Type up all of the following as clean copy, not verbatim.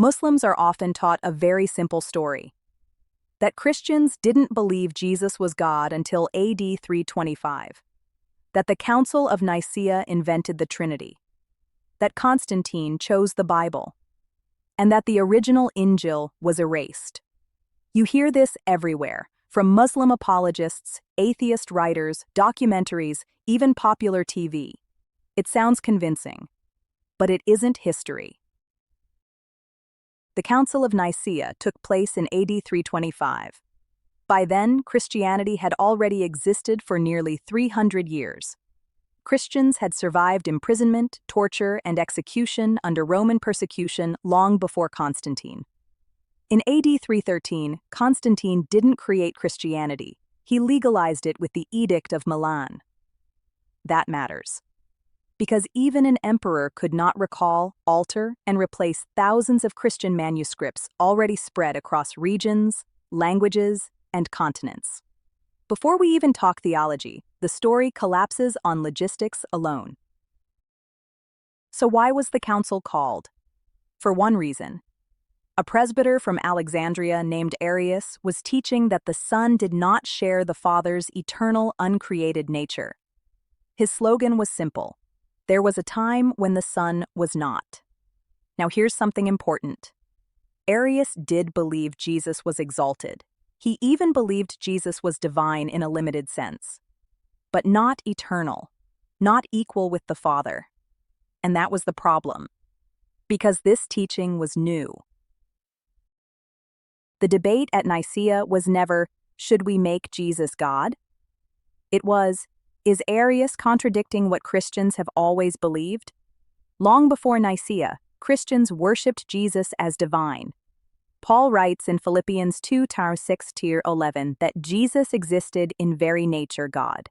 Muslims are often taught a very simple story: that Christians didn't believe Jesus was God until AD 325, that the Council of Nicaea invented the Trinity, that Constantine chose the Bible, and that the original Injil was erased. You hear this everywhere, from Muslim apologists, atheist writers, documentaries, even popular TV. It sounds convincing, but it isn't history. The Council of Nicaea took place in AD 325. By then, Christianity had already existed for nearly 300 years. Christians had survived imprisonment, torture, and execution under Roman persecution long before Constantine. In AD 313, Constantine didn't create Christianity. He legalized it with the Edict of Milan. That matters, because even an emperor could not recall, alter, and replace thousands of Christian manuscripts already spread across regions, languages, and continents. Before we even talk theology, the story collapses on logistics alone. So why was the council called? For one reason. A presbyter from Alexandria named Arius was teaching that the Son did not share the Father's eternal, uncreated nature. His slogan was simple: there was a time when the Son was not. Now here's something important. Arius did believe Jesus was exalted. He even believed Jesus was divine in a limited sense, but not eternal, not equal with the Father. And that was the problem, because this teaching was new. The debate at Nicaea was never, should we make Jesus God? It was, is Arius contradicting what Christians have always believed? Long before Nicaea, Christians worshipped Jesus as divine. Paul writes in Philippians 2:6-11 that Jesus existed in very nature God.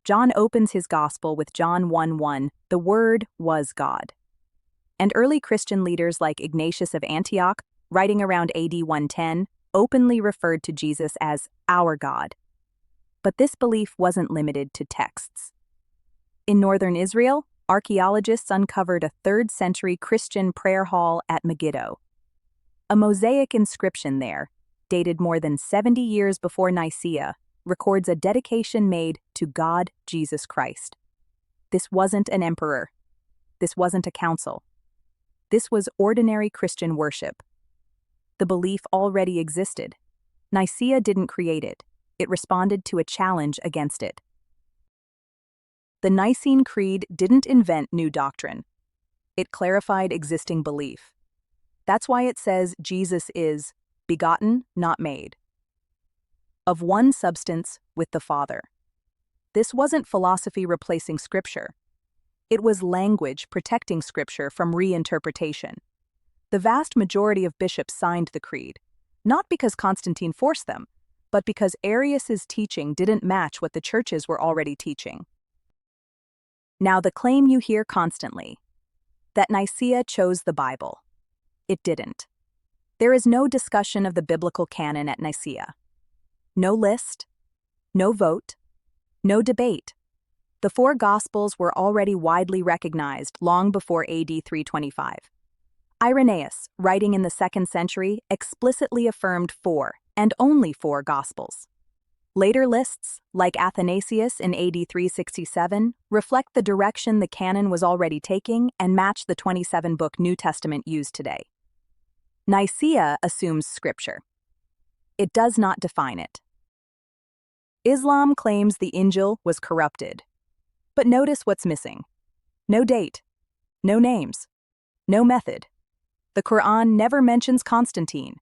John opens his gospel with John 1:1, the Word was God. And early Christian leaders like Ignatius of Antioch, writing around AD 110, openly referred to Jesus as our God. But this belief wasn't limited to texts. In northern Israel, archaeologists uncovered a 3rd century Christian prayer hall at Megiddo. A mosaic inscription there, dated more than 70 years before Nicaea, records a dedication made to God Jesus Christ. This wasn't an emperor. This wasn't a council. This was ordinary Christian worship. The belief already existed. Nicaea didn't create it. It responded to a challenge against it. The Nicene Creed didn't invent new doctrine. It clarified existing belief. That's why it says Jesus is begotten, not made, of one substance with the Father. This wasn't philosophy replacing Scripture. It was language protecting Scripture from reinterpretation. The vast majority of bishops signed the creed, not because Constantine forced them, but because Arius's teaching didn't match what the churches were already teaching. Now the claim you hear constantly, that Nicaea chose the Bible. It didn't. There is no discussion of the biblical canon at Nicaea. No list, no vote, no debate. The 4 Gospels were already widely recognized long before AD 325. Irenaeus, writing in the 2nd century, explicitly affirmed 4, and only 4 Gospels. Later lists, like Athanasius in AD 367, reflect the direction the canon was already taking and match the 27-book New Testament used today. Nicaea assumes Scripture. It does not define it. Islam claims the Injil was corrupted. But notice what's missing. No date, no names, no method. The Quran never mentions Constantine,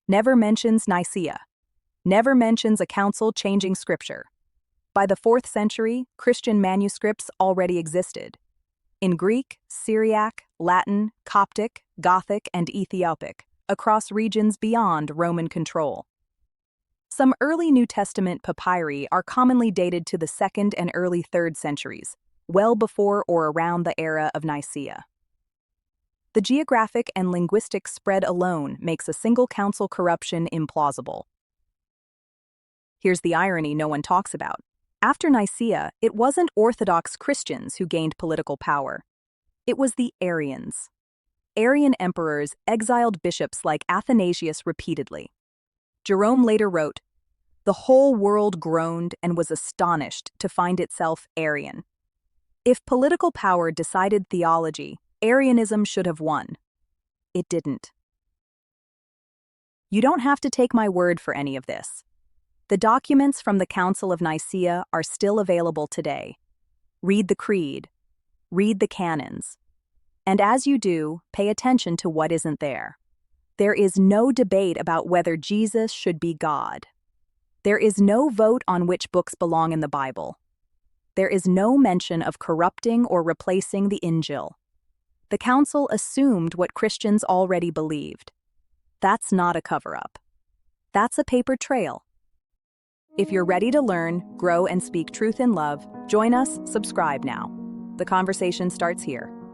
never mentions Nicaea, never mentions a council changing Scripture. By the 4th century, Christian manuscripts already existed. In Greek, Syriac, Latin, Coptic, Gothic, and Ethiopic, across regions beyond Roman control. Some early New Testament papyri are commonly dated to the 2nd and early 3rd centuries, well before or around the era of Nicaea. The geographic and linguistic spread alone makes a single council corruption implausible. Here's the irony no one talks about. After Nicaea, it wasn't Orthodox Christians who gained political power. It was the Arians. Arian emperors exiled bishops like Athanasius repeatedly. Jerome later wrote, "The whole world groaned and was astonished to find itself Arian." If political power decided theology, Arianism should have won. It didn't. You don't have to take my word for any of this. The documents from the Council of Nicaea are still available today. Read the Creed. Read the canons. And as you do, pay attention to what isn't there. There is no debate about whether Jesus should be God. There is no vote on which books belong in the Bible. There is no mention of corrupting or replacing the Injil. The Council assumed what Christians already believed. That's not a cover-up. That's a paper trail. If you're ready to learn, grow, and speak truth in love, join us, subscribe now. The conversation starts here.